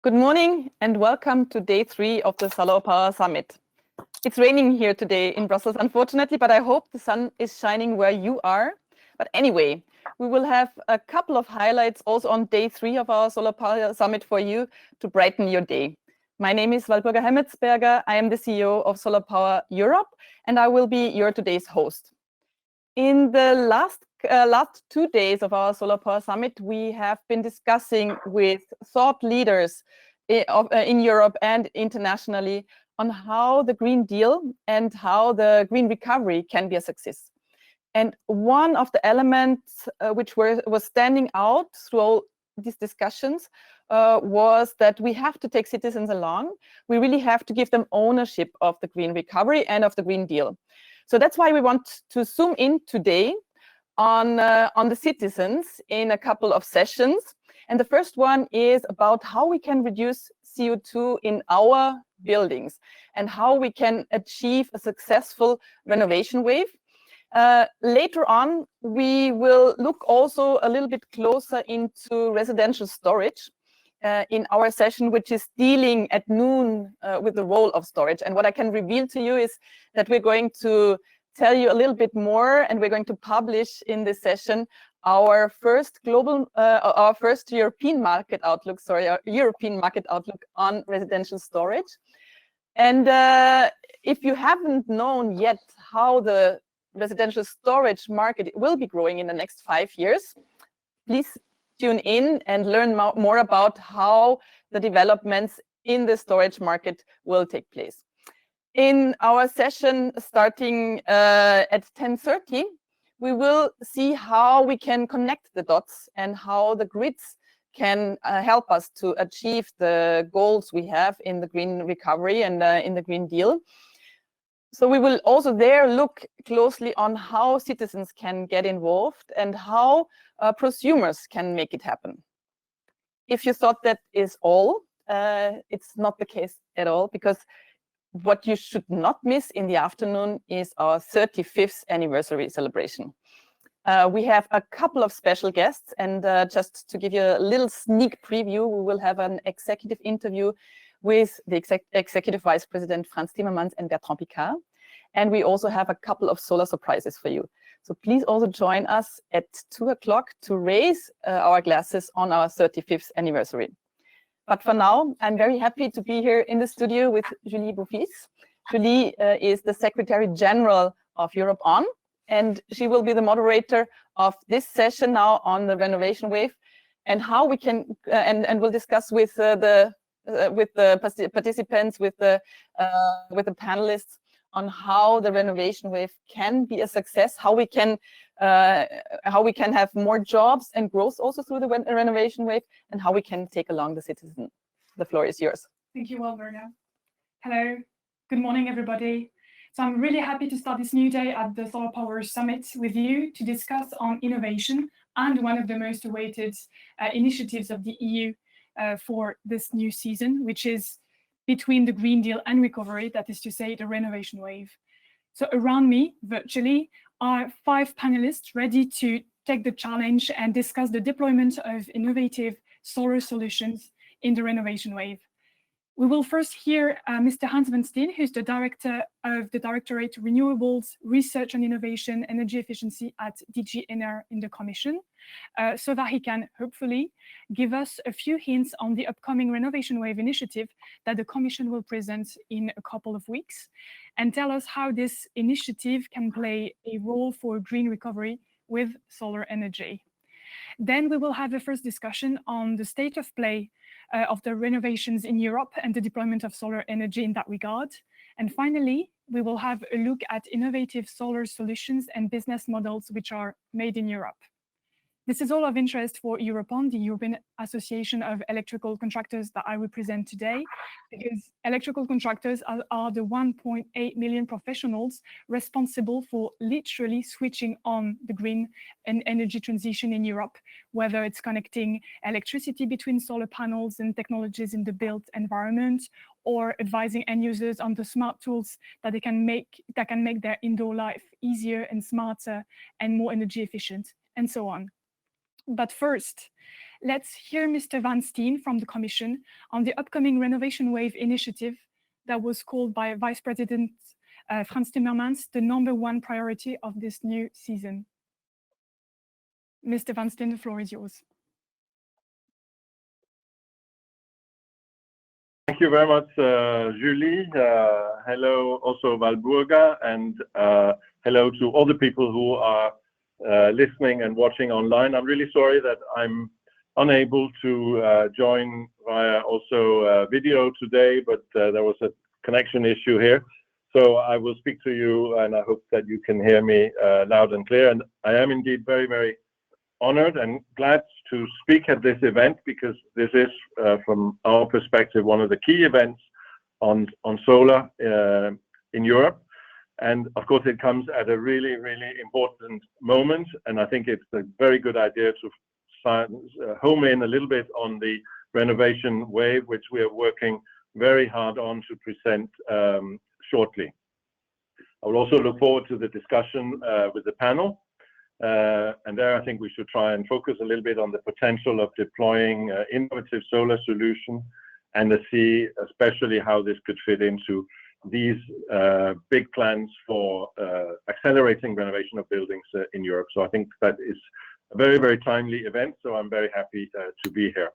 Good morning and welcome to day 3 of the SolarPower Summit. It's raining here today in Brussels, unfortunately, but I hope the sun is shining where you are. But anyway, we will have a couple of highlights also on day 3 of our SolarPower Summit for you to brighten your day. My name is Walpurga Hemmetsberger. I am the CEO of SolarPower Europe, and I will be your today's host. In the last 2 days of our SolarPower Summit, we have been discussing with thought leaders in Europe and internationally on how the Green Deal and how the green recovery can be a success. And one of the elements which was standing out through all these discussions was that we have to take citizens along. We really have to give them ownership of the green recovery and of the Green Deal. So that's why we want to zoom in today on the citizens in a couple of sessions. And the first one is about how we can reduce CO2 in our buildings and how we can achieve a successful renovation wave. Later on, we will look also a little bit closer into residential storage in our session, which is dealing at noon with the role of storage. And what I can reveal to you is that we're going to tell you a little bit more, and we're going to publish in this session our first European market outlook on residential storage. And if you haven't known yet how the residential storage market will be growing in the next 5 years, please tune in and learn more about how the developments in the storage market will take place. In our session starting at 10:30, we will see how we can connect the dots and how the grids can help us to achieve the goals we have in the green recovery and in the Green Deal. So we will also there look closely on how citizens can get involved and how prosumers can make it happen. If you thought that is all, it's not the case at all, because what you should not miss in the afternoon is our 35th anniversary celebration. We have a couple of special guests, and just to give you a little sneak preview, we will have an executive interview with the Executive Vice President Frans Timmermans and Bertrand Piccard. And we also have a couple of solar surprises for you. So please also join us at 2 o'clock to raise our glasses on our 35th anniversary. But for now, I'm very happy to be here in the studio with Julie Beaufils. Julie is the Secretary General of Europe On, and she will be the moderator of this session now on the Renovation Wave, and how we can, and we'll discuss with the participants, with the panelists, on how the renovation wave can be a success, how we can have more jobs and growth also through the renovation wave, and how we can take along the citizen. The floor is yours. Thank you, Walpurga. Hello, good morning, everybody. So I'm really happy to start this new day at the SolarPower Summit with you to discuss on innovation and one of the most awaited initiatives of the EU for this new season, which is between the Green Deal and recovery, that is to say, the renovation wave. So around me, virtually, are 5 panelists ready to take the challenge and discuss the deployment of innovative solar solutions in the renovation wave. We will first hear Mr. Hans van Steen, who's the director of the Directorate Renewables, Research and Innovation, Energy Efficiency at DG Ener in the Commission, so that he can hopefully give us a few hints on the upcoming Renovation Wave initiative that the Commission will present in a couple of weeks, and tell us how this initiative can play a role for green recovery with solar energy. Then we will have a first discussion on the state of play of the renovations in Europe and the deployment of solar energy in that regard. And finally, we will have a look at innovative solar solutions and business models which are made in Europe. This is all of interest for Europon, the European Association of Electrical Contractors that I represent today, because electrical contractors are the 1.8 million professionals responsible for literally switching on the green and energy transition in Europe, whether it's connecting electricity between solar panels and technologies in the built environment, or advising end users on the smart tools that can make their indoor life easier and smarter and more energy efficient, and so on. But first, let's hear Mr. Van Steen from the Commission on the upcoming Renovation Wave initiative that was called by Vice President Frans Timmermans the #1 priority of this new season. Mr. Van Steen, the floor is yours. Thank you very much, Julie. Hello also Valburga, and hello to all the people who are listening and watching online. I'm really sorry that I'm unable to join via also video today, but there was a connection issue here. So I will speak to you, and I hope that you can hear me loud and clear. And I am indeed very, very honored and glad to speak at this event, because this is, from our perspective, one of the key events on solar in Europe. And of course, it comes at a really, really important moment. And I think it's a very good idea to home in a little bit on the renovation wave, which we are working very hard on to present shortly. I will also look forward to the discussion with the panel. And there I think we should try and focus a little bit on the potential of deploying innovative solar solutions, and to see especially how this could fit into these big plans for accelerating renovation of buildings in Europe. So I think that is a very, very timely event, so I'm very happy to be here.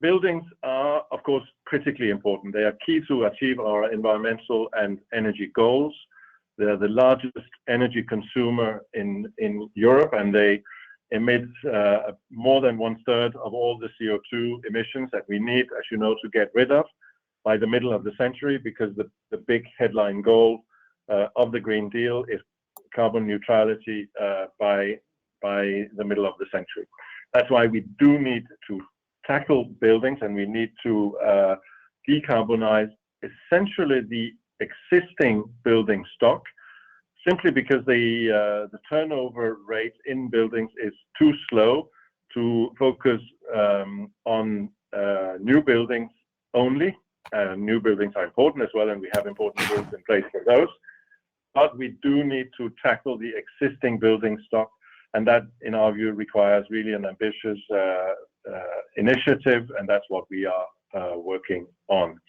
Buildings are, of course, critically important. They are key to achieve our environmental and energy goals. They're the largest energy consumer in Europe, and they emit more than 1/3 of all the CO2 emissions that we need, as you know, to get rid of by the middle of the century, because the big headline goal of the Green Deal is carbon neutrality by the middle of the century. That's why we do need to tackle buildings, and we need to decarbonize essentially the existing building stock, simply because the turnover rate in buildings is too slow to focus on new buildings only. New buildings are important as well, and we have important rules in place for those. But we do need to tackle the existing building stock, and that, in our view, requires really an ambitious initiative, and that's what we are working on.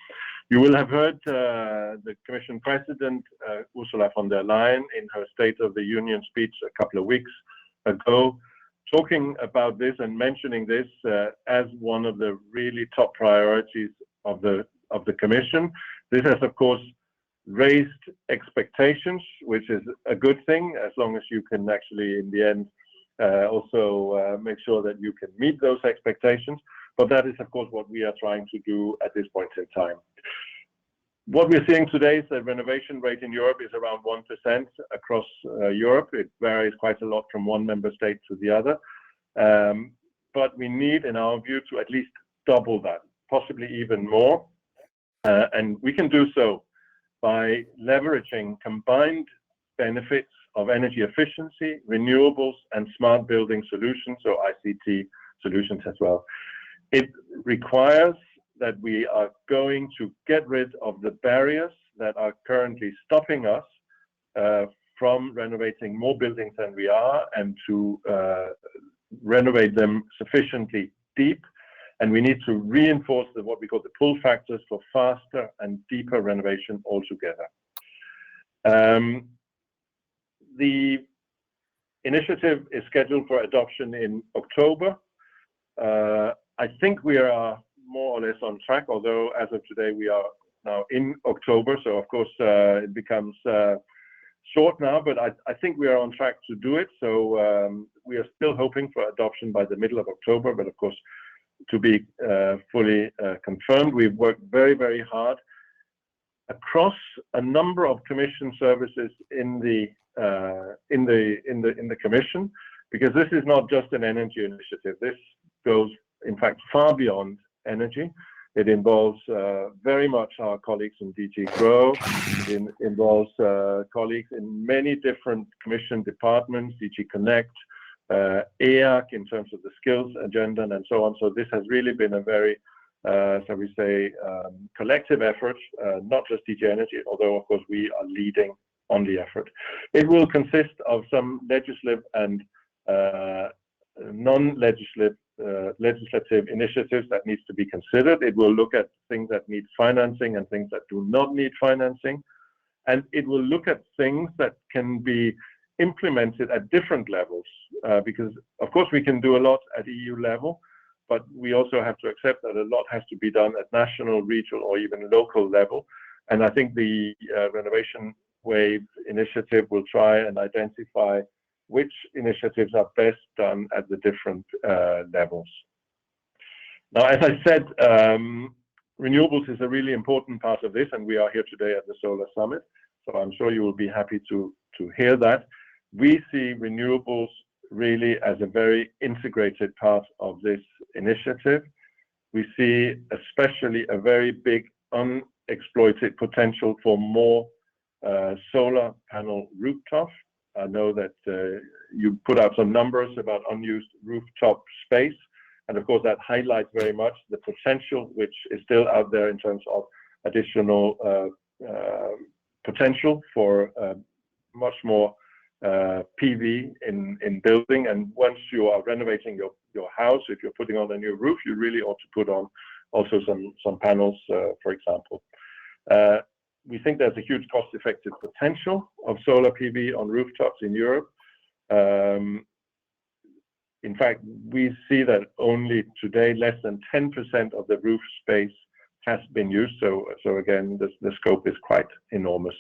You will have heard the Commission President, Ursula von der Leyen, in her State of the Union speech a couple of weeks ago, talking about this and mentioning this as one of the really top priorities of the Commission. This has, of course, raised expectations, which is a good thing, as long as you can actually, in the end, also make sure that you can meet those expectations. But that is, of course, what we are trying to do at this point in time. What we're seeing today is the renovation rate in Europe is around 1% across Europe. It varies quite a lot from one member state to the other. But we need, in our view, to at least double that, possibly even more. And we can do so by leveraging combined benefits of energy efficiency, renewables, and smart building solutions, so ICT solutions as well. It requires that we are going to get rid of the barriers that are currently stopping us from renovating more buildings than we are, and to renovate them sufficiently deep. And we need to reinforce what we call the pull factors for faster and deeper renovation altogether. The initiative is scheduled for adoption in October. I think we are more or less on track, although as of today we are now in October, so of course it becomes short now, but I think we are on track to do it. So we are still hoping for adoption by the middle of October, but of course to be fully confirmed. We've worked very, very hard across a number of Commission services in the Commission, because this is not just an energy initiative. This goes, in fact, far beyond energy. It involves very much our colleagues in DG GROW. It involves colleagues in many different Commission departments, DG Connect, EAC in terms of the skills agenda, and so on. So this has really been a very, shall we say, collective effort, not just DG Energy, although of course we are leading on the effort. It will consist of some legislative and non-legislative legislative initiatives that needs to be considered. It will look at things that need financing and things that do not need financing. And it will look at things that can be implemented at different levels, because of course we can do a lot at EU level, but we also have to accept that a lot has to be done at national, regional, or even local level. And I think the Renovation Wave initiative will try and identify which initiatives are best done at the different levels. Now, as I said, renewables is a really important part of this, and we are here today at the Solar Summit, so I'm sure you will be happy to hear that. We see renewables really as a very integrated part of this initiative. We see especially a very big unexploited potential for more solar panel rooftops. I know that you put out some numbers about unused rooftop space, and of course that highlights very much the potential which is still out there in terms of additional potential for much more PV in building. And once you are renovating your house, if you're putting on a new roof, you really ought to put on also some panels, for example. We think there's a huge cost-effective potential of solar PV on rooftops in Europe. In fact, we see that only today less than 10% of the roof space has been used. So again, the scope is quite enormous.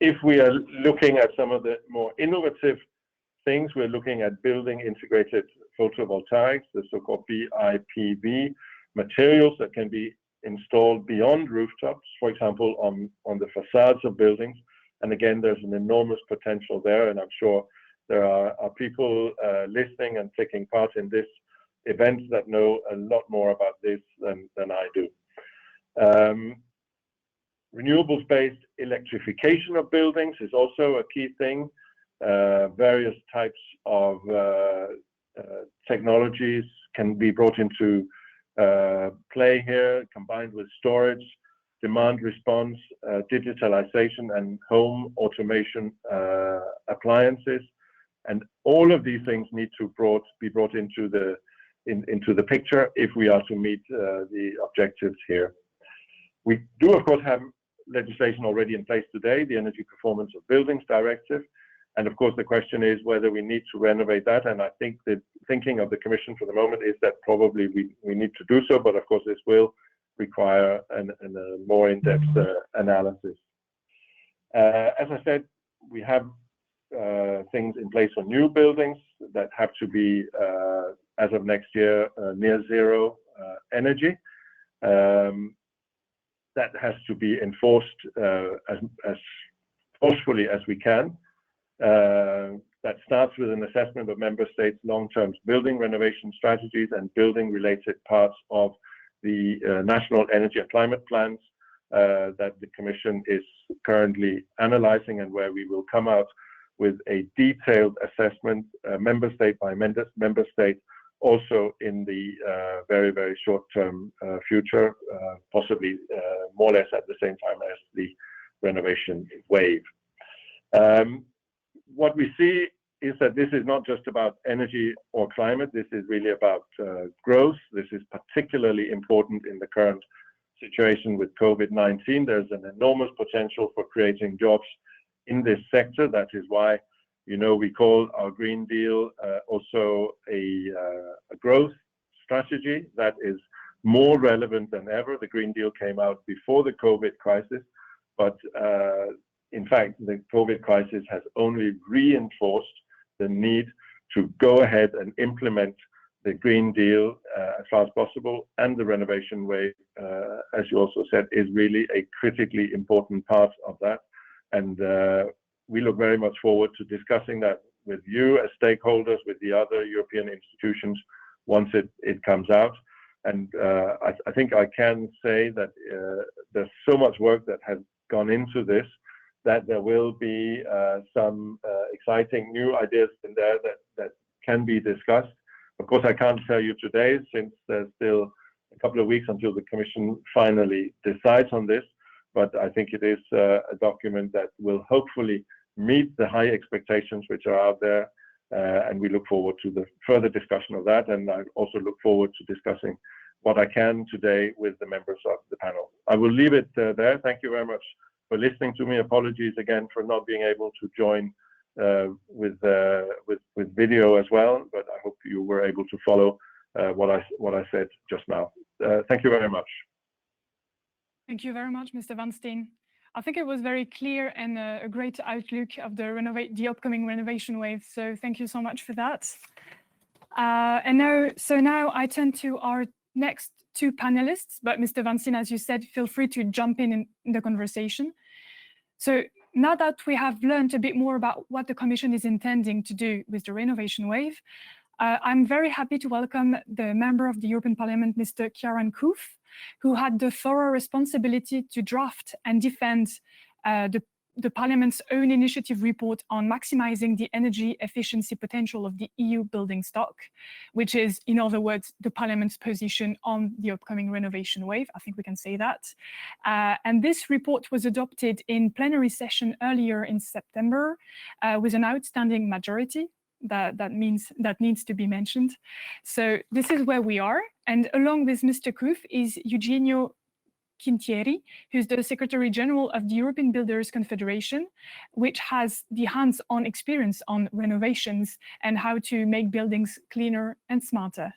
If we are looking at some of the more innovative things, we're looking at building integrated photovoltaics, the so-called BIPV materials that can be installed beyond rooftops, for example, on the facades of buildings. And again, there's an enormous potential there, and I'm sure there are people listening and taking part in this event that know a lot more about this than I do. Renewables-based electrification of buildings is also a key thing. Various types of technologies can be brought into play here, combined with storage, demand response, digitalization, and home automation appliances. And all of these things need to be brought into the picture if we are to meet the objectives here. We do, of course, have legislation already in place today, the Energy Performance of Buildings Directive. And of course, the question is whether we need to renovate that. And I think the thinking of the Commission for the moment is that probably we need to do so. But of course, this will require a more in-depth analysis. As I said, we have things in place for new buildings that have to be, as of next year, near zero energy. That has to be enforced as forcefully as we can. That starts with an assessment of member states' long-term building renovation strategies and building-related parts of the national energy and climate plans that the Commission is currently analyzing, and where we will come out with a detailed assessment, member state by member state, also in the very, very short-term future, possibly more or less at the same time as the Renovation Wave. What we see is that this is not just about energy or climate. This is really about growth. This is particularly important in the current situation with COVID-19. There's an enormous potential for creating jobs in this sector. That is why, we call our Green Deal also a growth strategy that is more relevant than ever. The Green Deal came out before the COVID crisis, but in fact, the COVID crisis has only reinforced the need to go ahead and implement the Green Deal as far as possible, and the Renovation Wave, as you also said, is really a critically important part of that. And we look very much forward to discussing that with you as stakeholders, with the other European institutions, once it comes out. And I think I can say that there's so much work that has gone into this, that there will be some exciting new ideas in there that can be discussed. Of course, I can't tell you today, since there's still a couple of weeks until the Commission finally decides on this, but I think it is a document that will hopefully meet the high expectations which are out there. And we look forward to the further discussion of that. And I also look forward to discussing what I can today with the members of the panel. I will leave it there. Thank you very much for listening to me. Apologies again for not being able to join with video as well, but I hope you were able to follow what I said just now. Thank you very much. Thank you very much, Mr. Van Steen. I think it was very clear and a great outlook of the upcoming renovation wave. So thank you so much for that. Now I turn to our next two panelists. But Mr. Van Steen, as you said, feel free to jump in the conversation. So now that we have learned a bit more about what the Commission is intending to do with the renovation wave, I'm very happy to welcome the member of the European Parliament, Mr. Kieran Koof, who had the thorough responsibility to draft and defend the Parliament's own initiative report on maximizing the energy efficiency potential of the EU building stock, which is, in other words, the Parliament's position on the upcoming renovation wave. I think we can say that. And this report was adopted in plenary session earlier in September with an outstanding majority. That needs to be mentioned. So this is where we are. And along with Mr. Koof is Eugenio Quintieri, who's the Secretary General of the European Builders Confederation, which has the hands-on experience on renovations and how to make buildings cleaner and smarter.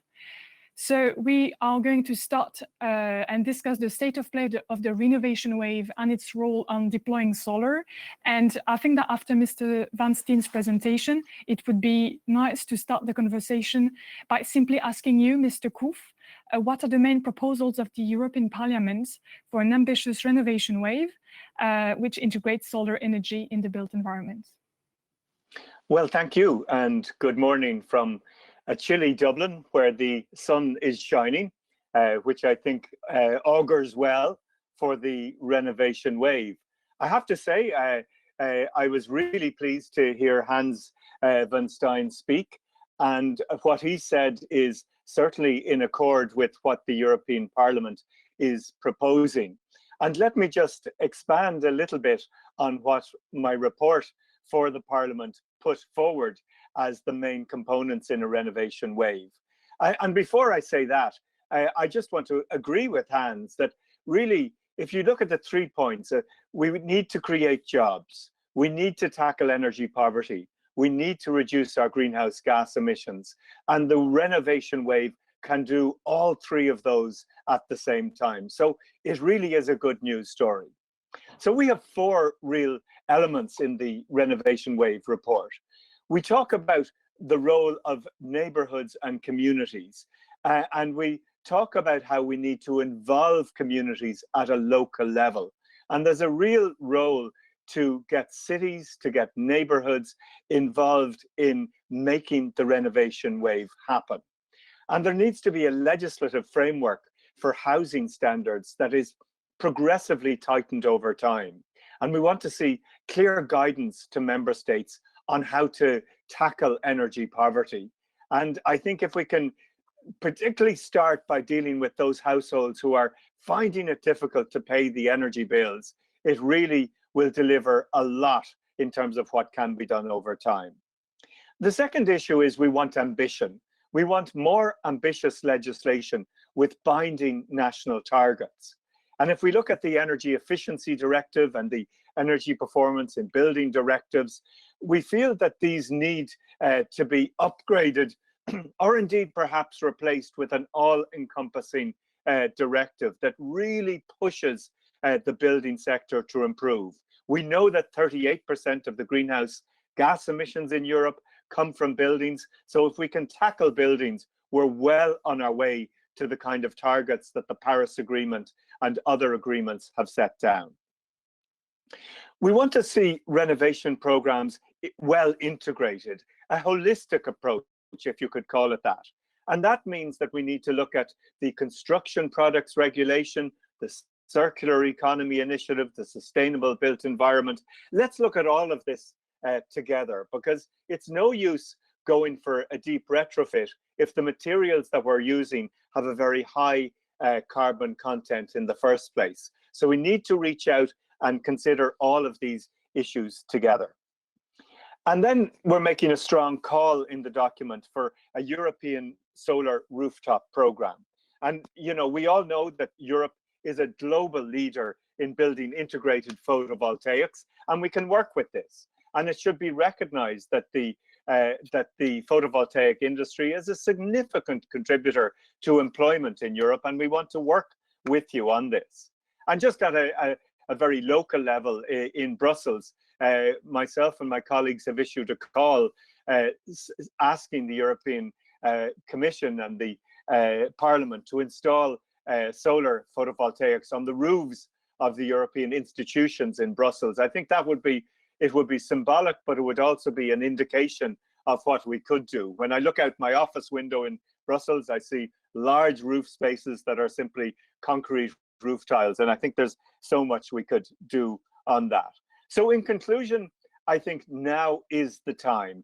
So we are going to start and discuss the state of play of the renovation wave and its role on deploying solar. And I think that after Mr. Van Steen's presentation, it would be nice to start the conversation by simply asking you, Mr. Koof, what are the main proposals of the European Parliament for an ambitious renovation wave, which integrates solar energy in the built environment? Well, thank you, and good morning from a chilly Dublin, where the sun is shining, which I think augurs well for the renovation wave. I have to say, I was really pleased to hear Hans Van Steen speak, and what he said is certainly in accord with what the European Parliament is proposing. And let me just expand a little bit on what my report for the Parliament put forward as the main components in a renovation wave. And before I say that, I just want to agree with Hans that really, if you look at the 3 points, we need to create jobs, we need to tackle energy poverty, we need to reduce our greenhouse gas emissions, and the renovation wave can do all 3 of those at the same time. So it really is a good news story. So we have 4 real elements in the renovation wave report. We talk about the role of neighborhoods and communities, and we talk about how we need to involve communities at a local level. And there's a real role to get cities, to get neighborhoods involved in making the renovation wave happen. And there needs to be a legislative framework for housing standards that is progressively tightened over time. And we want to see clear guidance to member states on how to tackle energy poverty. And I think if we can particularly start by dealing with those households who are finding it difficult to pay the energy bills, it really will deliver a lot in terms of what can be done over time. The second issue is we want ambition. We want more ambitious legislation with binding national targets. And if we look at the Energy Efficiency Directive and the Energy Performance in Building Directives, we feel that these need to be upgraded or indeed perhaps replaced with an all-encompassing directive that really pushes the building sector to improve. We know that 38% of the greenhouse gas emissions in Europe come from buildings. So if we can tackle buildings, we're well on our way to the kind of targets that the Paris Agreement and other agreements have set down. We want to see renovation programs well integrated, a holistic approach, if you could call it that. And that means that we need to look at the construction products regulation, the circular economy initiative, the sustainable built environment. Let's look at all of this together, because it's no use going for a deep retrofit if the materials that we're using have a very high carbon content in the first place. So we need to reach out and consider all of these issues together. And then we're making a strong call in the document for a European solar rooftop program. And, you know, we all know that Europe is a global leader in building integrated photovoltaics, and we can work with this. And it should be recognized that the photovoltaic industry is a significant contributor to employment in Europe, and we want to work with you on this. And just at a very local level in Brussels, myself and my colleagues have issued a call asking the European Commission and the Parliament to install solar photovoltaics on the roofs of the European institutions in Brussels. I think that would be symbolic, but it would also be an indication of what we could do. When I look out my office window in Brussels, I see large roof spaces that are simply concrete roof tiles, and I think there's so much we could do on that. So in conclusion, I think now is the time.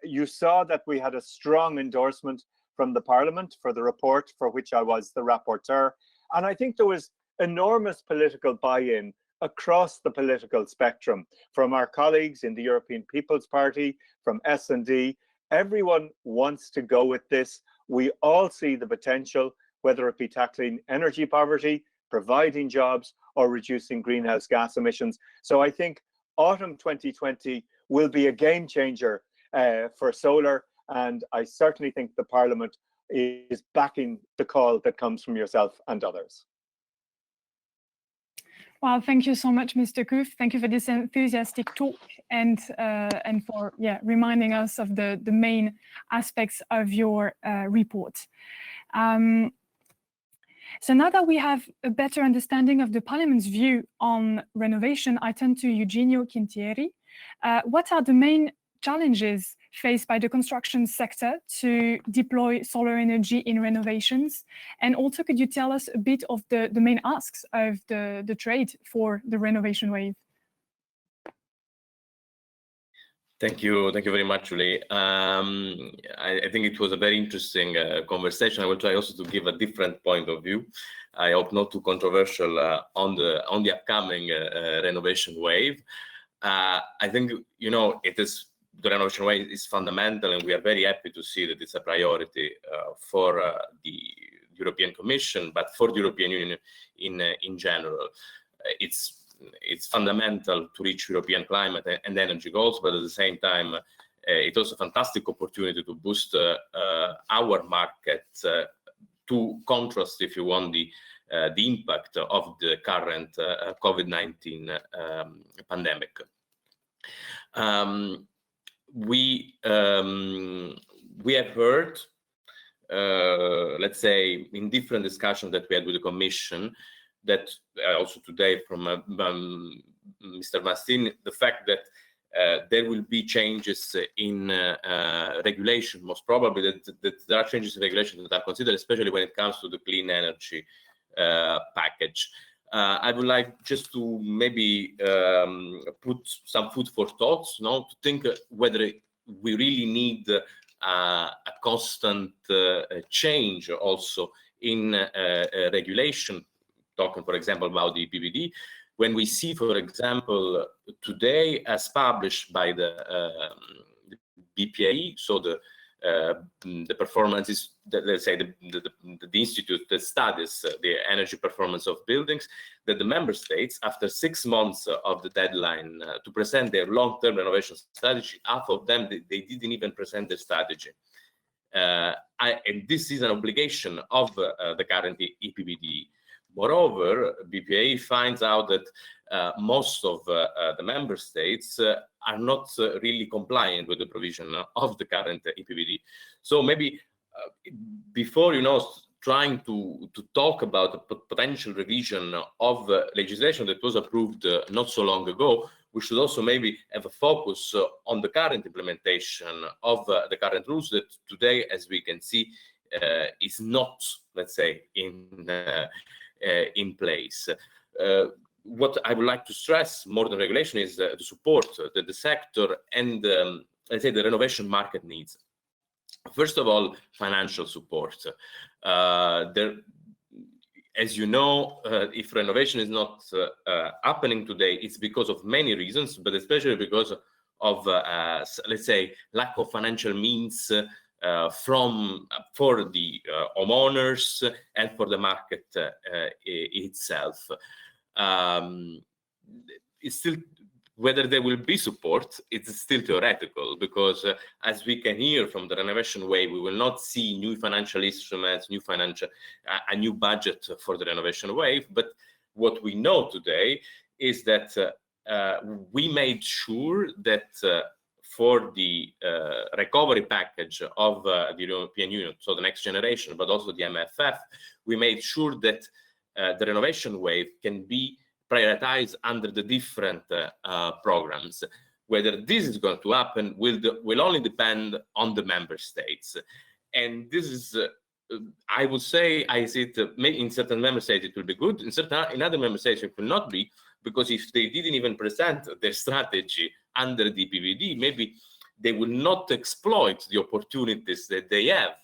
You saw that we had a strong endorsement from the Parliament for the report for which I was the rapporteur, and I think there was enormous political buy-in across the political spectrum, from our colleagues in the European People's Party, from S&D. Everyone wants to go with this. We all see the potential, whether it be tackling energy poverty, providing jobs, or reducing greenhouse gas emissions. So I think autumn 2020 will be a game changer for solar, and I certainly think the Parliament is backing the call that comes from yourself and others. Well, thank you so much, Mr. Koof. Thank you for this enthusiastic talk and for reminding us of the main aspects of your report. So now that we have a better understanding of the Parliament's view on renovation, I turn to Eugenio Quintieri. What are the main challenges faced by the construction sector to deploy solar energy in renovations? And also, could you tell us a bit of the main asks of the trade for the renovation wave? Thank you very much, Julie. I think it was a very interesting conversation. I will try also to give a different point of view. I hope not too controversial on the upcoming renovation wave. I think, you know, the renovation wave is fundamental, and we are very happy to see that it's a priority for the European Commission, but for the European Union in general. It's fundamental to reach European climate and energy goals, but at the same time, it's also a fantastic opportunity to boost our market to contrast, if you want, the impact of the current COVID-19 pandemic. We have heard, let's say, in different discussions that we had with the Commission, that also today from Mr. Steen, the fact that there will be changes in regulation, most probably that there are changes in regulation that are considered, especially when it comes to the clean energy package. I would like just to maybe put some food for thoughts, to think whether we really need a constant change also in regulation, talking, for example, about the PVD, when we see, for example, today, as published by the BPA, so the performance is, let's say, the institute that studies the energy performance of buildings, that the member states, after 6 months of the deadline to present their long-term renovation strategy, half of them, they didn't even present their strategy. And this is an obligation of the current EPBD. Moreover, BPA finds out that most of the member states are not really compliant with the provision of the current EPBD. So maybe before, trying to talk about the potential revision of legislation that was approved not so long ago, we should also maybe have a focus on the current implementation of the current rules that today, as we can see, is not, let's say, in place. What I would like to stress more than regulation is the support that the sector and let's say the renovation market needs. First of all, financial support. As you know, if renovation is not happening today, it's because of many reasons, but especially because of, let's say, lack of financial means for the homeowners and for the market itself. It's still, whether there will be support, it's still theoretical, because as we can hear from the Renovation Wave, we will not see new financial instruments, a new budget for the Renovation Wave. But what we know today is that we made sure that for the recovery package of the European Union, so the next generation, but also the MFF, we made sure that the Renovation Wave can be prioritized under the different programs. Whether this is going to happen will only depend on the member states. And this is, I would say, I see it, in certain member states it will be good, in other member states it will not be, because if they didn't even present their strategy under the PVD, maybe they will not exploit the opportunities that they have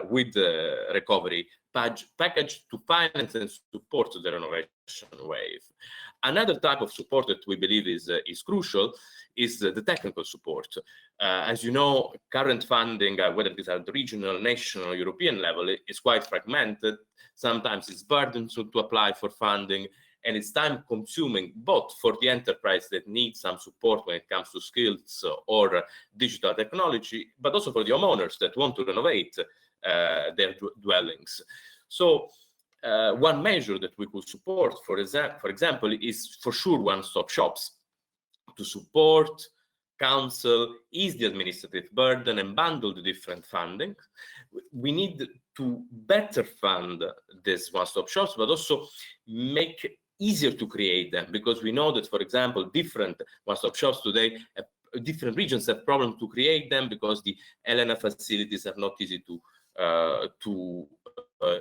with the recovery package to finance and support the Renovation Wave. Another type of support that we believe is crucial is the technical support. As you know, current funding, whether it is at the regional, national, or European level, is quite fragmented. Sometimes it's burdensome to apply for funding, and it's time-consuming, both for the enterprise that needs some support when it comes to skills or digital technology, but also for the homeowners that want to renovate their dwellings. So one measure that we could support, for example, is for sure one-stop shops to support, counsel, ease the administrative burden, and bundle the different funding. We need to better fund these one-stop shops, but also make easier to create them, because we know that, for example, different one-stop shops today, different regions have problems to create them because the LNF facilities are not easy to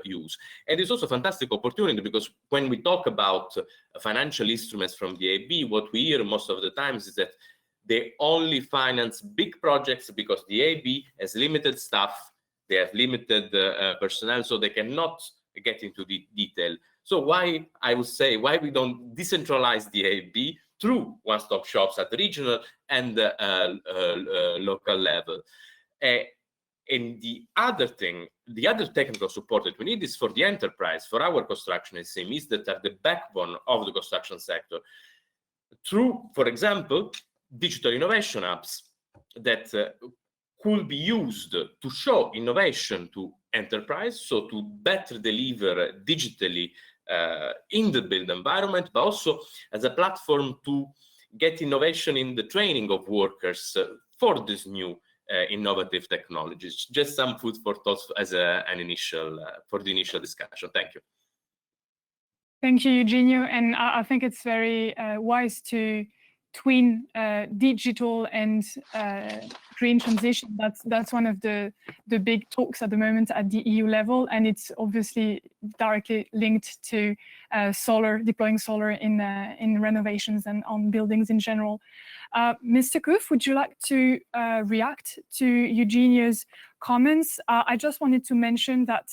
use. And it's also a fantastic opportunity, because when we talk about financial instruments from the EIB, what we hear most of the times is that they only finance big projects because the EIB has limited staff, they have limited personnel, so they cannot get into the detail. So why, I would say, why we don't decentralize the EIB through one-stop shops at the regional and local level? And the other thing, the other technical support that we need is for the enterprise, for our construction SMEs that are the backbone of the construction sector. Through, for example, digital innovation apps that could be used to show innovation to enterprise, so to better deliver digitally in the built environment, but also as a platform to get innovation in the training of workers for this new innovative technologies. Just some food for thought as an initial for the initial discussion. Thank you. Thank you, Eugenio. And I think it's very wise to twin digital and green transition. That's one of the big talks at the moment at the EU level, and it's obviously directly linked to deploying solar in renovations and on buildings in general. Mr. Kuf, would you like to react to Eugenio's comments? I just wanted to mention that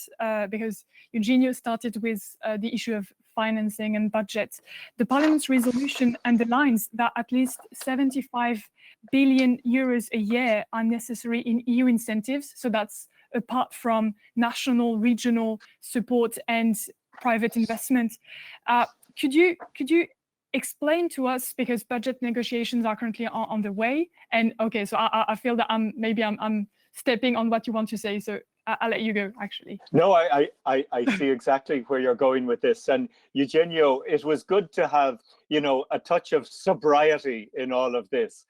because Eugenio started with the issue of financing and budget, the Parliament's resolution underlines that at least 75 billion euros a year are necessary in EU incentives. So that's apart from national, regional support and private investment. Could you explain to us, because budget negotiations are currently on the way, and okay, so I feel that I'm stepping on what you want to say, so I'll let you go, actually. No, I see exactly where you're going with this. And Eugenio, it was good to have, a touch of sobriety in all of this.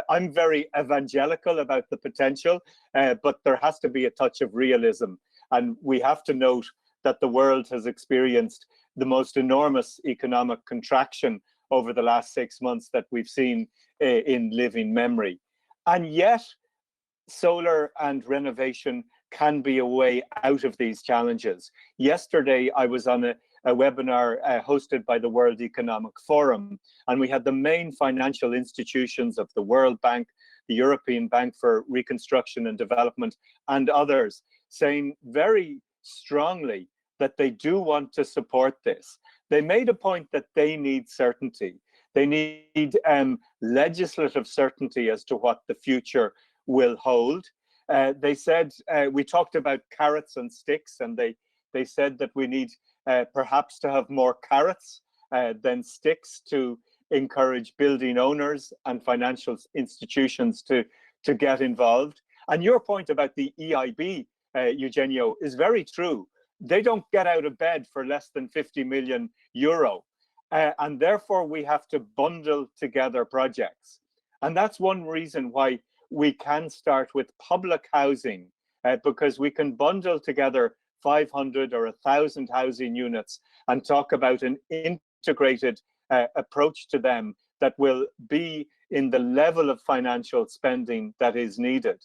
I'm very evangelical about the potential, but there has to be a touch of realism. And we have to note that the world has experienced the most enormous economic contraction over the last 6 months that we've seen in living memory. And yet, solar and renovation can be a way out of these challenges. Yesterday, I was on a webinar hosted by the World Economic Forum, and we had the main financial institutions of the World Bank, the European Bank for Reconstruction and Development, and others saying very strongly that they do want to support this. They made a point that they need certainty. They need legislative certainty as to what the future will hold. They said, we talked about carrots and sticks, and they said that we need perhaps to have more carrots than sticks to encourage building owners and financial institutions to get involved. And your point about the EIB, Eugenio, is very true. They don't get out of bed for less than 50 million euro. And therefore, we have to bundle together projects. And that's one reason why we can start with public housing, because we can bundle together 500 or 1,000 housing units and talk about an integrated approach to them that will be in the level of financial spending that is needed.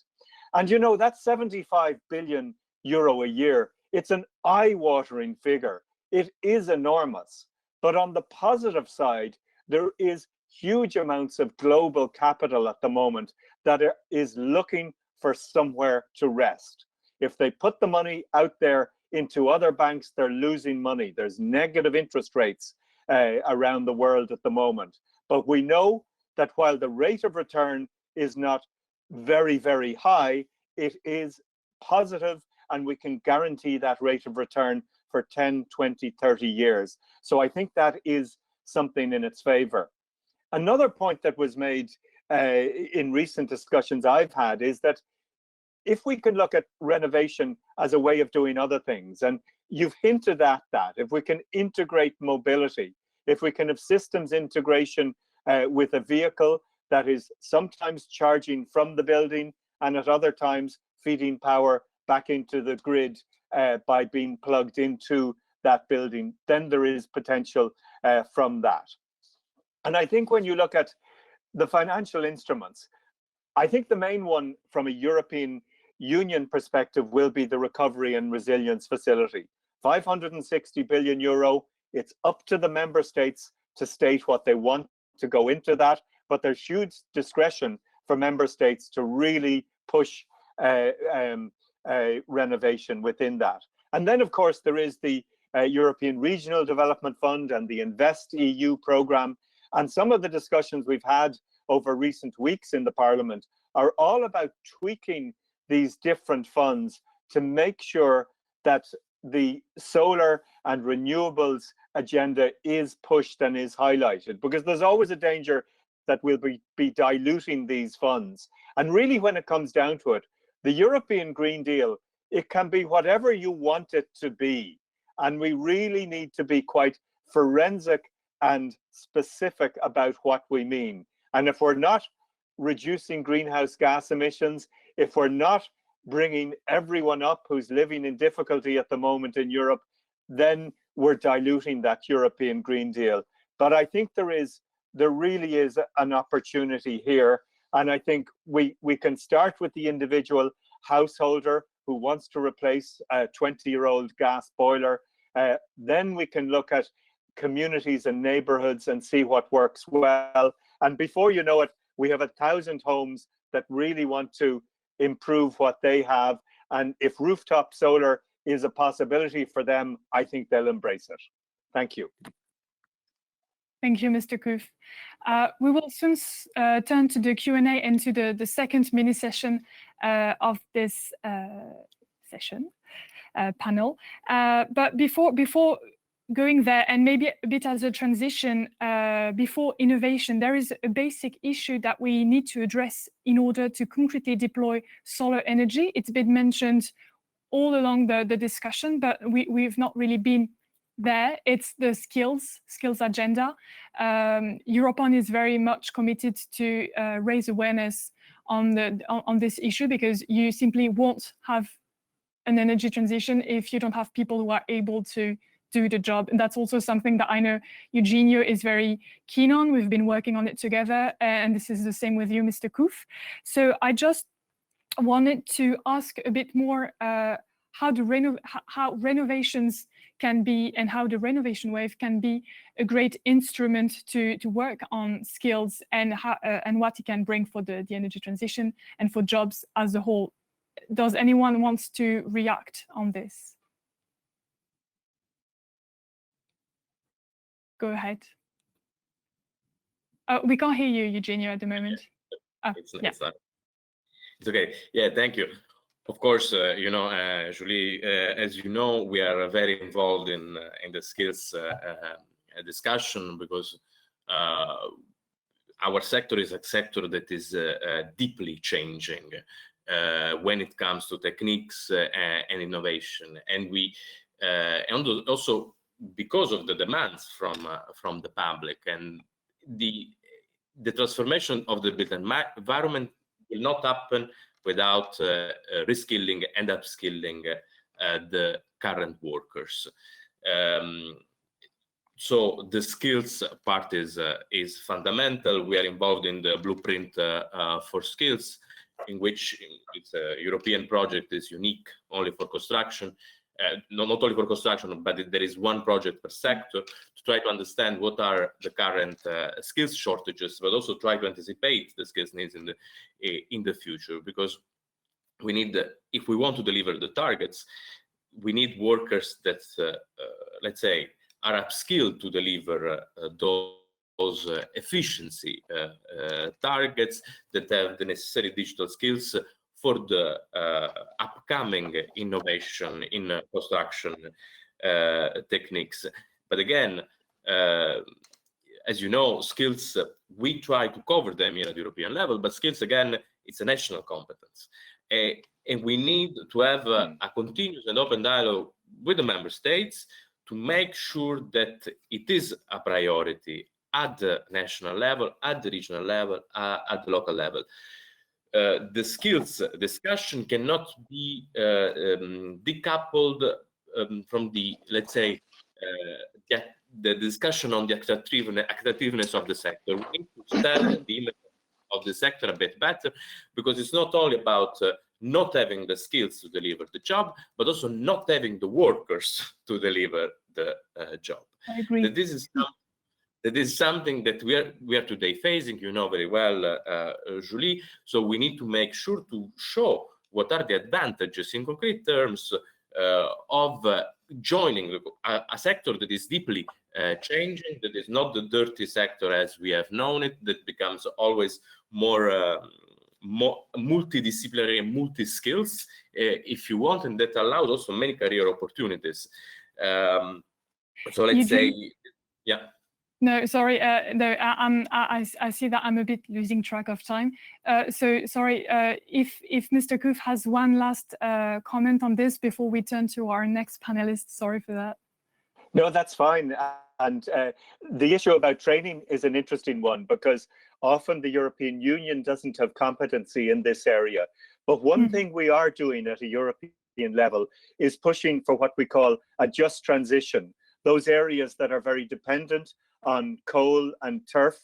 And you know, that's 75 billion euro a year. It's an eye-watering figure. It is enormous. But on the positive side, there is huge amounts of global capital at the moment that is looking for somewhere to rest. If they put the money out there into other banks, they're losing money. There's negative interest rates around the world at the moment. But we know that while the rate of return is not very, very high, it is positive, and we can guarantee that rate of return for 10, 20, 30 years. So I think that is something in its favor. Another point that was made in recent discussions I've had is that if we can look at renovation as a way of doing other things, and you've hinted at that, if we can integrate mobility, if we can have systems integration with a vehicle that is sometimes charging from the building and at other times feeding power back into the grid by being plugged into that building, then there is potential from that. And I think when you look at the financial instruments, I think the main one from a European Union perspective will be the Recovery and Resilience Facility. 560 billion euro. It's up to the member states to state what they want to go into that, but there's huge discretion for member states to really push renovation within that. And then, of course, there is the European Regional Development Fund and the Invest EU programme. And some of the discussions we've had over recent weeks in the Parliament are all about tweaking these different funds to make sure that the solar and renewables agenda is pushed and is highlighted, because there's always a danger that we'll be diluting these funds. And really, when it comes down to it, the European Green Deal, it can be whatever you want it to be. And we really need to be quite forensic and specific about what we mean. And if we're not reducing greenhouse gas emissions, if we're not bringing everyone up who's living in difficulty at the moment in Europe, then we're diluting that European Green Deal. But I think there really is an opportunity here. And I think we can start with the individual householder who wants to replace a 20-year-old gas boiler. Then we can look at communities and neighborhoods and see what works well. And before you know it, we have 1,000 homes that really want to improve what they have. And if rooftop solar is a possibility for them, I think they'll embrace it. Thank you. Thank you, Mr. Koof. We will soon turn to the Q&A and to the second mini session of this panel. But before going there, and maybe a bit as a transition, before innovation, there is a basic issue that we need to address in order to concretely deploy solar energy. It's been mentioned all along the discussion, but we've not really been there. It's the skills agenda. European is very much committed to raise awareness on this issue, because you simply won't have an energy transition if you don't have people who are able to do the job. And that's also something that I know Eugenio is very keen on. We've been working on it together, and this is the same with you, Mr. Koof. So I just wanted to ask a bit more how renovations can be, and how the Renovation Wave can be a great instrument to work on skills, and how and what it can bring for the energy transition and for jobs as a whole. Does anyone wants to react on this? Go ahead. We can't hear you, Eugenio, at the moment. It's not. It's okay. Yeah, thank you. Of course, Julie, as you know, we are very involved in the skills discussion because our sector is a sector that is deeply changing when it comes to techniques and innovation, and we and also because of the demands from the public, and the transformation of the built environment will not happen without reskilling and upskilling the current workers. So the skills part is fundamental. We are involved in the blueprint for skills, in which it's a European project, is unique only for construction. Not only for construction, but there is one project per sector to try to understand what are the current skills shortages, but also try to anticipate the skills needs in the future. Because we need, if we want to deliver the targets, we need workers that, let's say, are upskilled to deliver those efficiency targets, that have the necessary digital skills for the upcoming innovation in construction techniques. But again, as you know, skills, we try to cover them here at the European level, but skills, again, it's a national competence. And we need to have a continuous and open dialogue with the member states to make sure that it is a priority at the national level, at the regional level, at the local level. The skills discussion cannot be decoupled from the, let's say, the discussion on the attractiveness of the sector. We need to tell the image of the sector a bit better, because it's not only about not having the skills to deliver the job, but also not having the workers to deliver the job. I agree. That is something that we are today facing, you know very well, Julie. So we need to make sure to show what are the advantages in concrete terms of joining a sector that is deeply changing, that is not the dirty sector as we have known it, that becomes always more multidisciplinary and multi-skills, if you want, and that allows also many career opportunities. So let's say, yeah. No, sorry. No, I see that I'm a bit losing track of time. So sorry, if Mr. Koof has one last comment on this before we turn to our next panelist. Sorry for that. No, that's fine. And the issue about training is an interesting one, because often the European Union doesn't have competency in this area. But one thing we are doing at a European level is pushing for what we call a just transition. Those areas that are very dependent on coal and turf,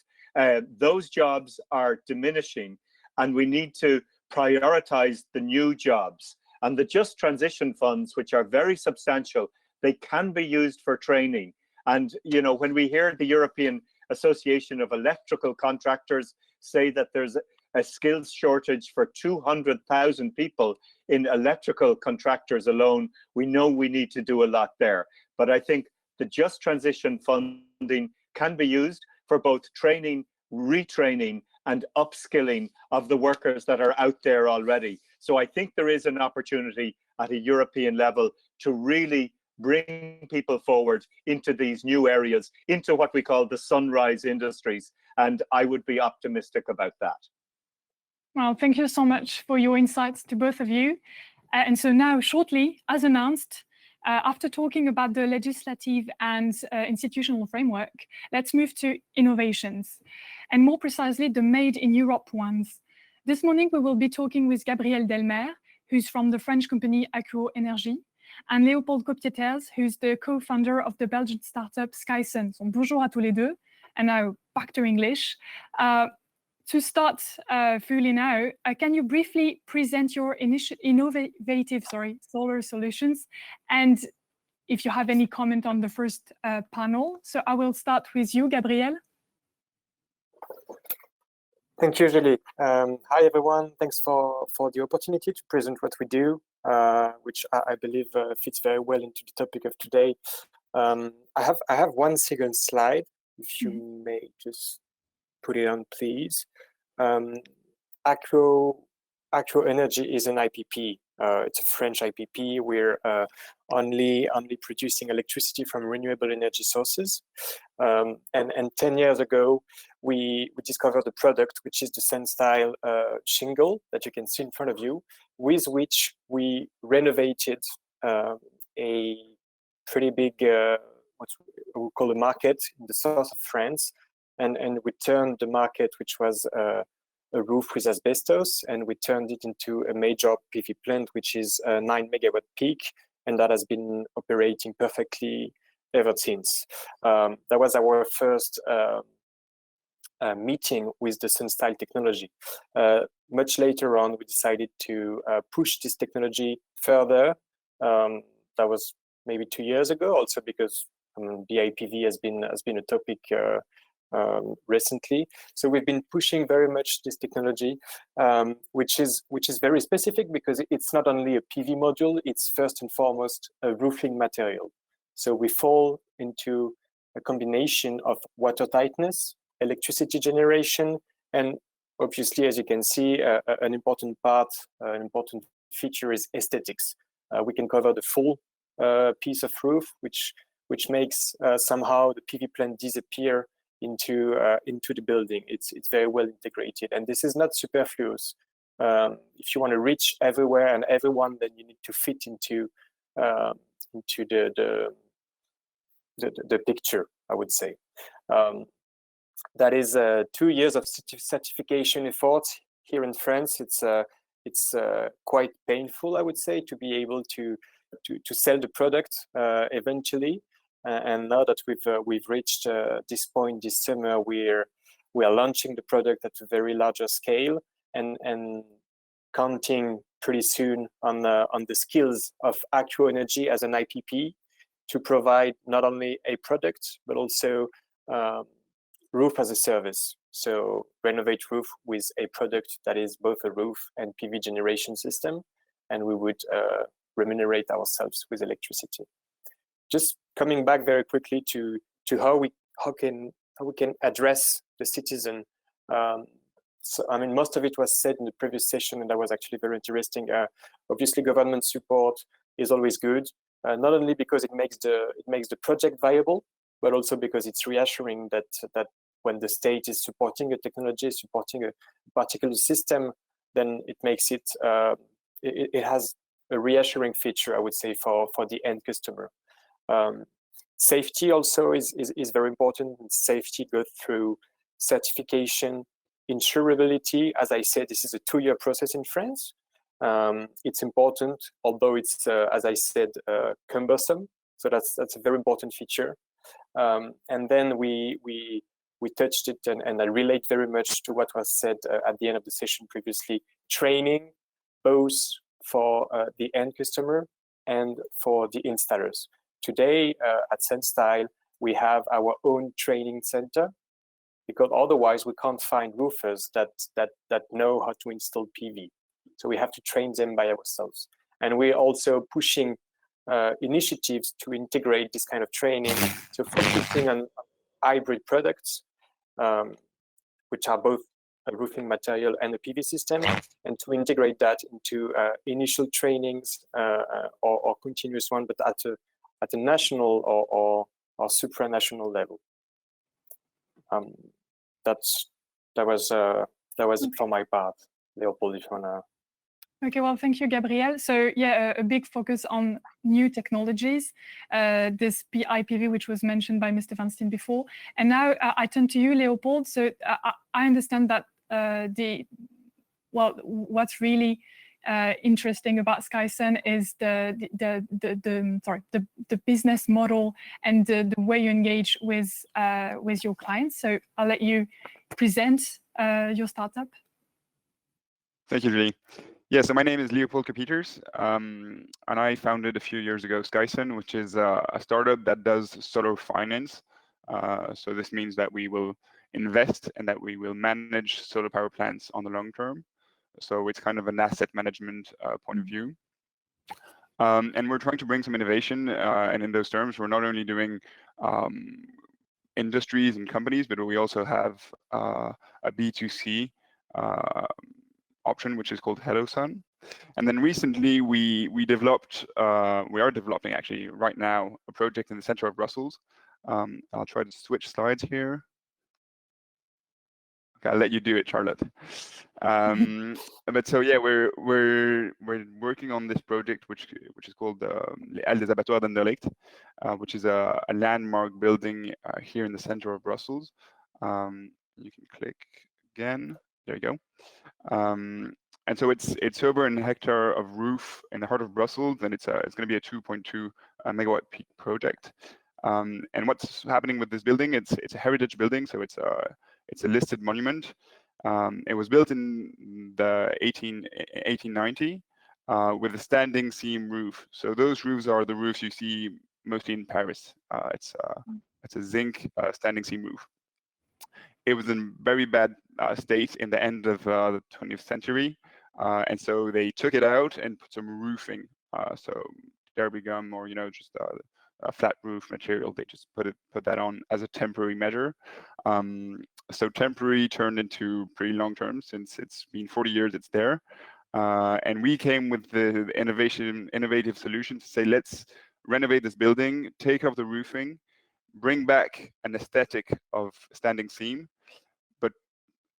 those jobs are diminishing, and we need to prioritize the new jobs. And the just transition funds, which are very substantial, they can be used for training. And you know, when we hear the European Association of Electrical Contractors say that there's a skills shortage for 200,000 people in electrical contractors alone, we know we need to do a lot there. But I think the just transition funding can be used for both training, retraining, and upskilling of the workers that are out there already. So I think there is an opportunity at a European level to really bring people forward into these new areas, into what we call the sunrise industries. And I would be optimistic about that. Well, thank you so much for your insights to both of you. And so now, shortly, as announced, after talking about the legislative and institutional framework, let's move to innovations, and more precisely, the Made in Europe ones. This morning, we will be talking with Gabriel Delmer, who's from the French company Accuro Energy, and Léopold Copieterz, who's the co-founder of the Belgian startup Skysun. So bonjour à tous les deux, and now back to English. To start fully now, can you briefly present your innovative solar solutions? And if you have any comment on the first panel. So I will start with you, Gabriel. Thank you, Julie. Hi, everyone. Thanks for the opportunity to present what we do, which I believe fits very well into the topic of today. I have one second slide, if you may just put it on, please. Acro Energy is an IPP. It's a French IPP. We're only producing electricity from renewable energy sources. And 10 years ago, we discovered a product, which is the Sandstyle shingle that you can see in front of you, with which we renovated a pretty big, what we call a market in the south of France. And we turned the market, which was a roof with asbestos, and we turned it into a major PV plant, which is a 9 megawatt peak, and that has been operating perfectly ever since. That was our first meeting with the Sandstyle technology. Much later on, we decided to push this technology further. That was maybe 2 years ago, also because BIPV has been a topic recently. So we've been pushing very much this technology, which is very specific because it's not only a PV module, it's first and foremost a roofing material. So we fall into a combination of water tightness, electricity generation, and obviously, as you can see, an important feature is aesthetics. We can cover the full piece of roof, which makes somehow the PV plant disappear into the building. It's very well integrated, and this is not superfluous. If you want to reach everywhere and everyone, then you need to fit into the picture, I would say. That is 2 years of certification efforts here in France. It's quite painful, I would say, to be able to sell the product eventually. And now that we've reached this point this summer, we are launching the product at a very larger scale and counting pretty soon on the skills of Acro Energy as an IPP to provide not only a product but also roof as a service. So renovate roof with a product that is both a roof and PV generation system, and we would remunerate ourselves with electricity. Just coming back very quickly to how we can address the citizen. So I mean, most of it was said in the previous session, and that was actually very interesting. Obviously, government support is always good, not only because it makes the project viable, but also because it's reassuring that when the state is supporting a technology, supporting a particular system, then it makes it it has a reassuring feature, I would say, for the end customer. Safety also is very important. Safety goes through certification, insurability. As I said, this is a 2-year process in France. It's important, although it's, as I said, cumbersome. So that's a very important feature. And then we touched it, and I relate very much to what was said at the end of the session previously. Training, both for the end customer and for the installers. Today at Sandstyle, we have our own training center, because otherwise we can't find roofers that know how to install PV. So we have to train them by ourselves. And we're also pushing initiatives to integrate this kind of training, so focusing on hybrid products, which are both a roofing material and a PV system, and to integrate that into initial trainings or continuous one, but at a national or supranational level. That was it for my part. Leopold, if you wanna. Okay, well, thank you, Gabriel. So yeah, a big focus on new technologies, this BIPV, which was mentioned by Mr. Van Steen before. And now I turn to you, Leopold. So I understand that what's really interesting about SkySun is the business model and the way you engage with your clients. So I'll let you present your startup. Thank you, Julie. Yeah, so my name is Leopold Kapeters, and I founded a few years ago SkySun, which is a startup that does solar finance. So this means that we will invest and that we will manage solar power plants on the long term. So it's kind of an asset management point of view. And we're trying to bring some innovation, and in those terms, we're not only doing industries and companies, but we also have a B2C option, which is called Hello Sun. And then recently we are developing actually right now a project in the center of Brussels. I'll try to switch slides here. Okay, I'll let you do it, Charlotte. But so yeah, we're working on this project, which is called Les Halles des Abattoirs d'Anderlecht, which is a landmark building here in the center of Brussels. You can click again. There you go. And so it's over an hectare of roof in the heart of Brussels, and it's going to be a 2.2 megawatt peak project. And what's happening with this building? It's a heritage building, so it's a listed monument. It was built in the 1890 with a standing seam roof. So those roofs are the roofs you see mostly in Paris. It's a zinc standing seam roof. It was in very bad state in the end of the 20th century. And so they took it out and put some roofing. So derby gum or, just a flat roof material. They just put that on as a temporary measure. So temporary turned into pretty long term since it's been 40 years it's there. And we came with the innovative solution to say, let's renovate this building, take off the roofing, bring back an aesthetic of standing seam, but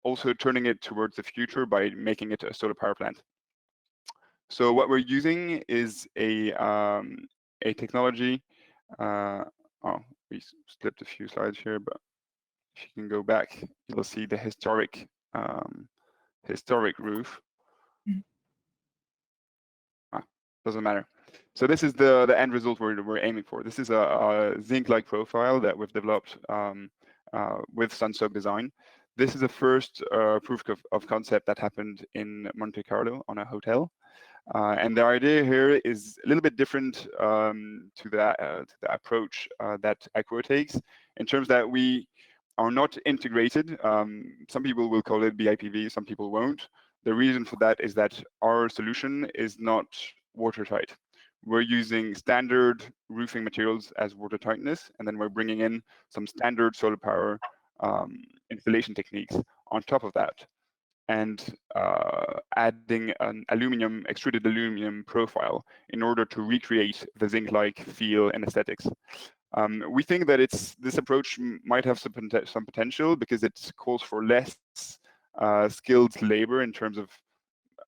also turning it towards the future by making it a solar power plant. So what we're using is a technology. We slipped a few slides here, but if you can go back, you'll see the historic roof. Doesn't matter. So this is the end result we're aiming for. This is a zinc-like profile that we've developed with Sunsoak Design. This is the first proof of concept that happened in Monte Carlo on a hotel. And the idea here is a little bit different to the approach that Accor takes, in terms that we are not integrated. Some people will call it BIPV, some people won't. The reason for that is that our solution is not watertight. We're using standard roofing materials as water tightness, and then we're bringing in some standard solar power installation techniques on top of that, and adding an extruded aluminum profile in order to recreate the zinc-like feel and aesthetics. We think that this approach might have some potential because it calls for less skilled labor in terms of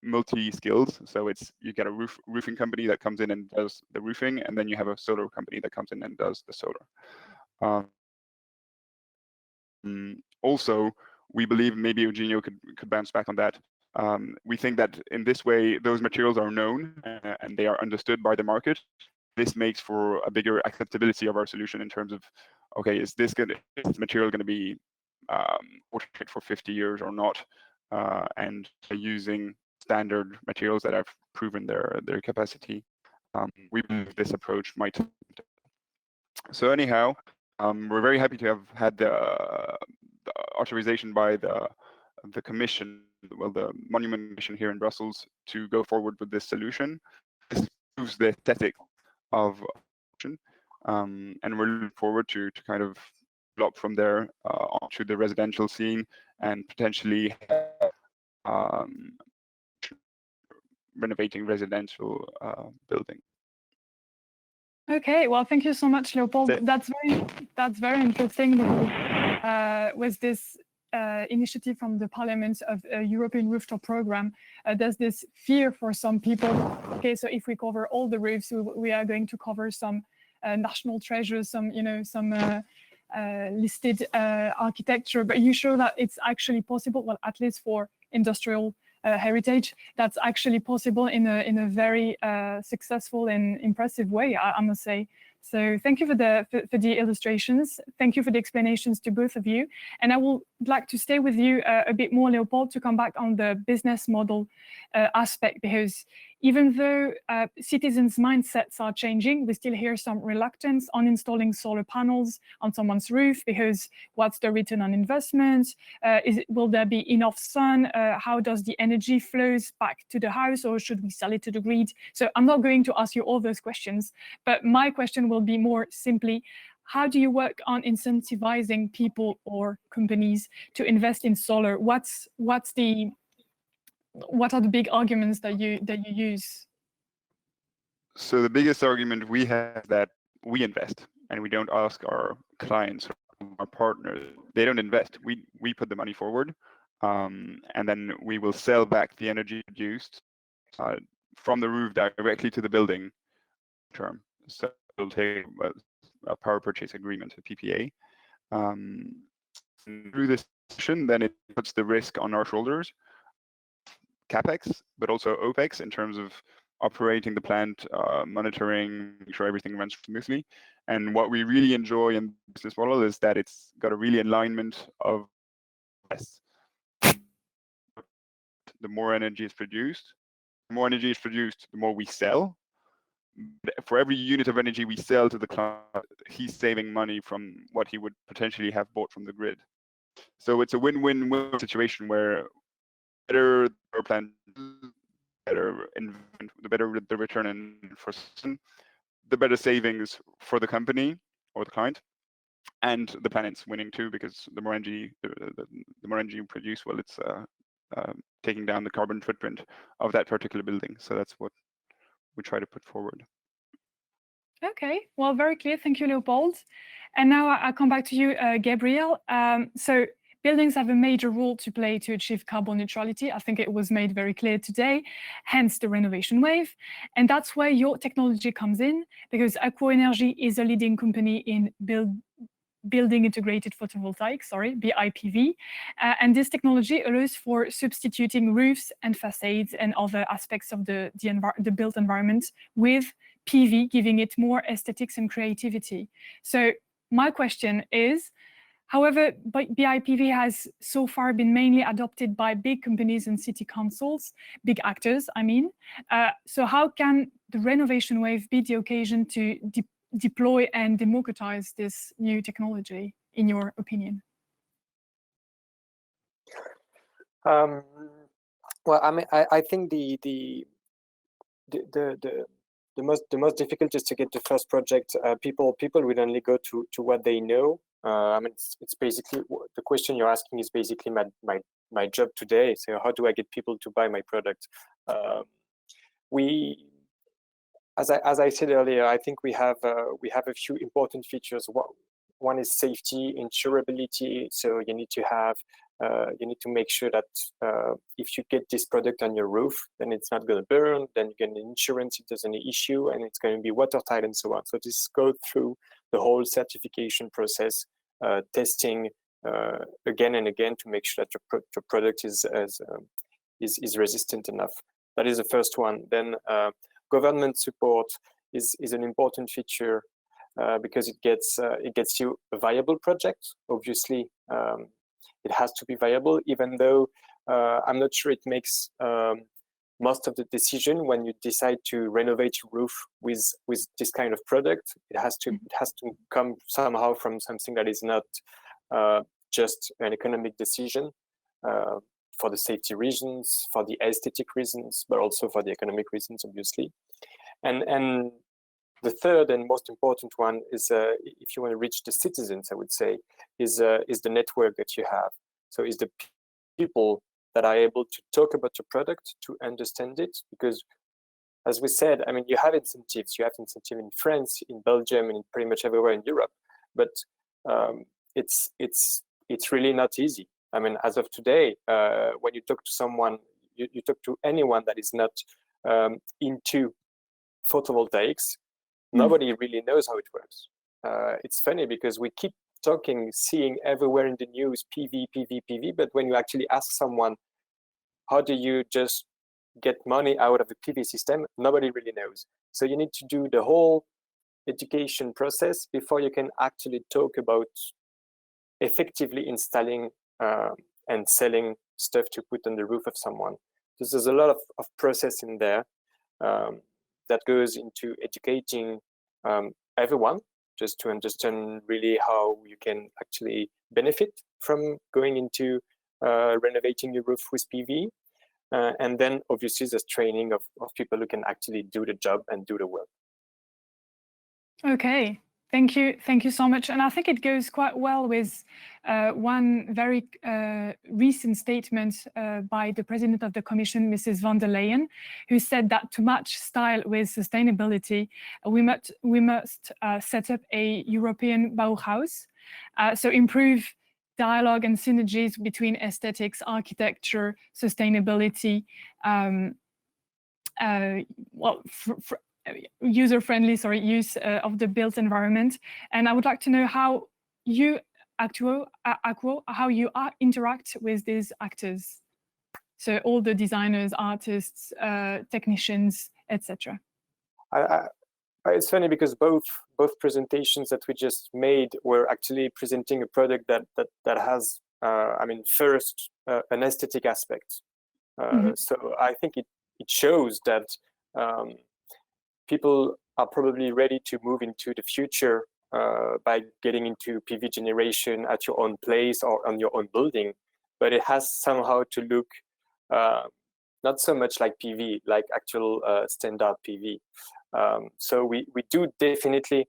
multi-skills. So you get a roofing company that comes in and does the roofing, and then you have a solar company that comes in and does the solar. Also, we believe, maybe Eugenio could bounce back on that. We think that in this way, those materials are known and they are understood by the market. This makes for a bigger acceptability of our solution in terms of, okay, is this material going to be watertight for 50 years or not? And using standard materials that have proven their capacity, we believe this approach might. So anyhow, we're very happy to have had the authorization by the commission, well, the Monument Commission here in Brussels, to go forward with this solution. This proves the aesthetic of and we're looking forward to kind of develop from there onto the residential scene and potentially renovating residential building. Okay, well, thank you so much, Leopold. That's very interesting. With this initiative from the Parliament of a European Rooftop Programme, there's this fear for some people. Okay, so if we cover all the roofs, we are going to cover some national treasures, some listed architecture. But you show that it's actually possible. Well, at least for industrial heritage, that's actually possible in a very successful and impressive way, I must say. So thank you for the illustrations. Thank you for the explanations to both of you. And I would like to stay with you a bit more, Leopold, to come back on the business model aspect, because even though citizens' mindsets are changing, we still hear some reluctance on installing solar panels on someone's roof, because what's the return on investment? Will there be enough sun? How does the energy flows back to the house, or should we sell it to the grid? So I'm not going to ask you all those questions, but my question will be more simply, how do you work on incentivizing people or companies to invest in solar? What are the big arguments that you use? So the biggest argument we have is that we invest and we don't ask our clients or our partners. They don't invest. We put the money forward, and then we will sell back the energy produced from the roof directly to the building term. So we'll take a power purchase agreement, a PPA. Through this session, then it puts the risk on our shoulders, CapEx, but also OpEx in terms of operating the plant, monitoring, making sure everything runs smoothly. And what we really enjoy in the business model is that it's got a really alignment of less. The more energy is produced, the more we sell. For every unit of energy we sell to the client, he's saving money from what he would potentially have bought from the grid. So it's a win-win-win situation where better our plant, the better the return in for the better savings for the company or the client, and the planet's winning too, because the more energy you produce, well, it's taking down the carbon footprint of that particular building. So that's what we try to put forward. Okay, well, very clear. Thank you, Leopold. And now I'll come back to you, Gabriel. So buildings have a major role to play to achieve carbon neutrality. I think it was made very clear today, hence the renovation wave. And that's where your technology comes in, because Aqua Energy is a leading company in building integrated photovoltaic, BIPV. And this technology allows for substituting roofs and facades and other aspects of the built environment with PV, giving it more aesthetics and creativity. So my question is, however, BIPV has so far been mainly adopted by big companies and city councils, big actors, I mean. So how can the renovation wave be the occasion to deploy and democratize this new technology, in your opinion? Well, I mean, I think the most difficult is to get the first project. People will only go to what they know. I mean, it's basically the question you're asking is basically my job today. So how do I get people to buy my product? As I said earlier, I think we have a few important features. One is safety, insurability. So you need to make sure that if you get this product on your roof, then it's not going to burn. Then you get an insurance if there's any issue, and it's going to be watertight and so on. So this goes through the whole certification process, testing again and again to make sure that your product is resistant enough. That is the first one. Then government support is an important feature because it gets you a viable project. Obviously, it has to be viable, even though I'm not sure it makes most of the decision when you decide to renovate your roof with this kind of product. It has to come somehow from something that is not just an economic decision for the safety reasons, for the aesthetic reasons, but also for the economic reasons, obviously. And the third and most important one is, if you want to reach the citizens, I would say, is the network that you have. So is the people that are able to talk about your product, to understand it, because as we said, I mean, you have incentives. You have incentive in France, in Belgium, and pretty much everywhere in Europe, but it's really not easy. I mean, as of today, when you talk to someone, you talk to anyone that is not into photovoltaics, nobody really knows how it works. It's funny because we keep seeing everywhere in the news, PV, but when you actually ask someone, how do you just get money out of the PV system, nobody really knows. So you need to do the whole education process before you can actually talk about effectively installing and selling stuff to put on the roof of someone. So there's a lot of process in there that goes into educating everyone, just to understand really how you can actually benefit from going into renovating your roof with PV. And then obviously there's training of people who can actually do the job and do the work. Okay, Thank you so much. And I think it goes quite well with one very recent statement by the President of the Commission, Mrs. von der Leyen, who said that to match style with sustainability, we must set up a European Bauhaus, so improve dialogue and synergies between aesthetics, architecture, sustainability, user-friendly use of the built environment. And I would like to know how you, Acquo, how you interact with these actors. So all the designers, artists, technicians, etc. It's funny because both presentations that we just made were actually presenting a product that has, I mean, first an aesthetic aspect. So I think it shows that people are probably ready to move into the future by getting into PV generation at your own place or on your own building, but it has somehow to look not so much like PV, like actual standard PV. So we do definitely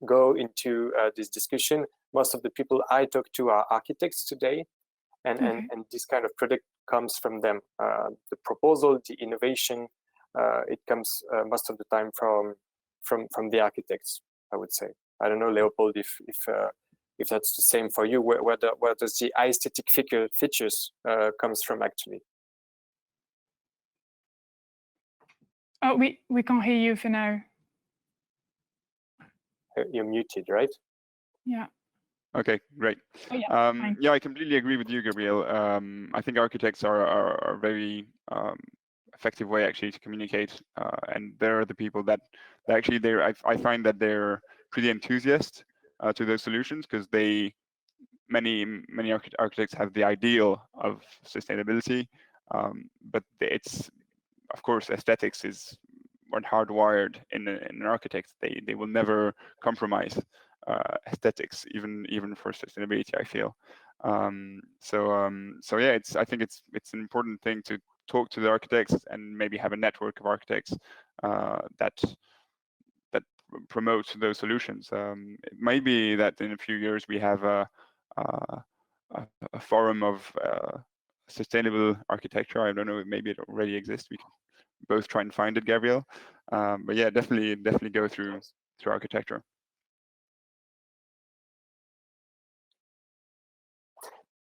go into this discussion. Most of the people I talk to are architects today, and this kind of product comes from them. The proposal, the innovation, it comes most of the time from the architects, I would say. I don't know, Leopold, if that's the same for you. Where does the aesthetic features comes from actually? Oh, we can't hear you for now. You're muted, right? Yeah. Okay, great. Oh, yeah, yeah, I completely agree with you, Gabriel. I think architects are a very effective way actually to communicate, and they're the people that actually I find that they're pretty enthusiastic to those solutions, because many architects have the ideal of sustainability, but it's, of course, aesthetics is hardwired in an architect. They will never compromise aesthetics, even for sustainability, I feel. So yeah, I think it's an important thing to talk to the architects and maybe have a network of architects that promote those solutions. It might be that in a few years we have a forum of sustainable architecture. I don't know, maybe it already exists. We can both try and find it, Gabriel. But yeah, definitely go through architecture.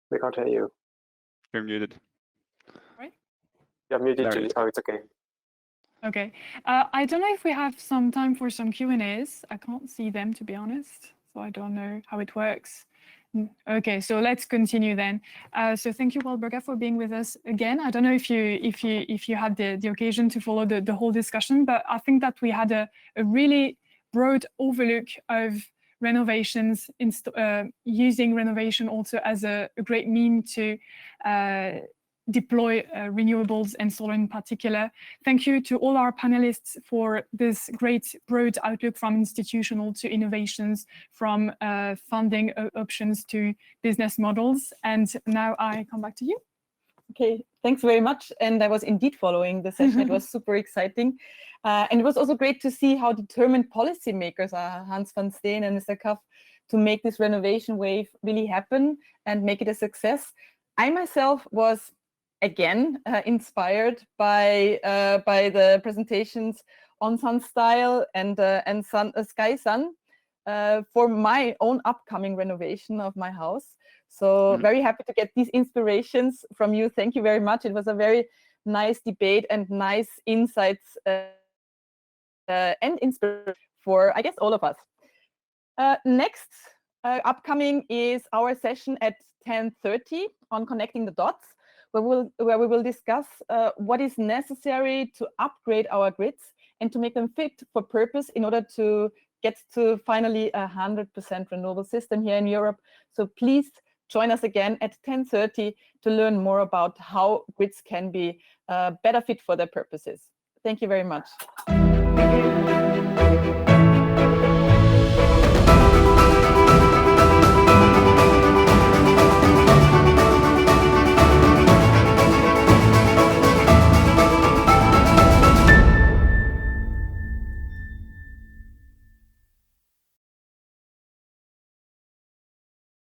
We can't hear you. You're muted. Right? You're muted, Julie. Oh, it's okay. Okay. I don't know if we have some time for some Q&As. I can't see them, to be honest, so I don't know how it works. Okay, so let's continue then. So thank you, Walburga, for being with us again. I don't know if you had the occasion to follow the whole discussion, but I think that we had a really broad overlook of renovations, using renovation also as a great means to deploy renewables and solar in particular. Thank you to all our panelists for this great broad outlook, from institutional to innovations, from funding options to business models. And now I come back to you. Okay, thanks very much. And I was indeed following the session. It was super exciting. And it was also great to see how determined policymakers are, Hans van Steen and Mr. Kaff, to make this renovation wave really happen and make it a success. I myself was again inspired by the presentations on SunStyle and SkySun for my own upcoming renovation of my house. So very happy to get these inspirations from you. Thank you very much. It was a very nice debate and nice insights and inspiration for, I guess, all of us. Next upcoming is our session at 10:30 on connecting the dots, where we will discuss what is necessary to upgrade our grids and to make them fit for purpose in order to get to finally 100% renewable system here in Europe. So please join us again at 10:30 to learn more about how grids can be better fit for their purposes. Thank you very much.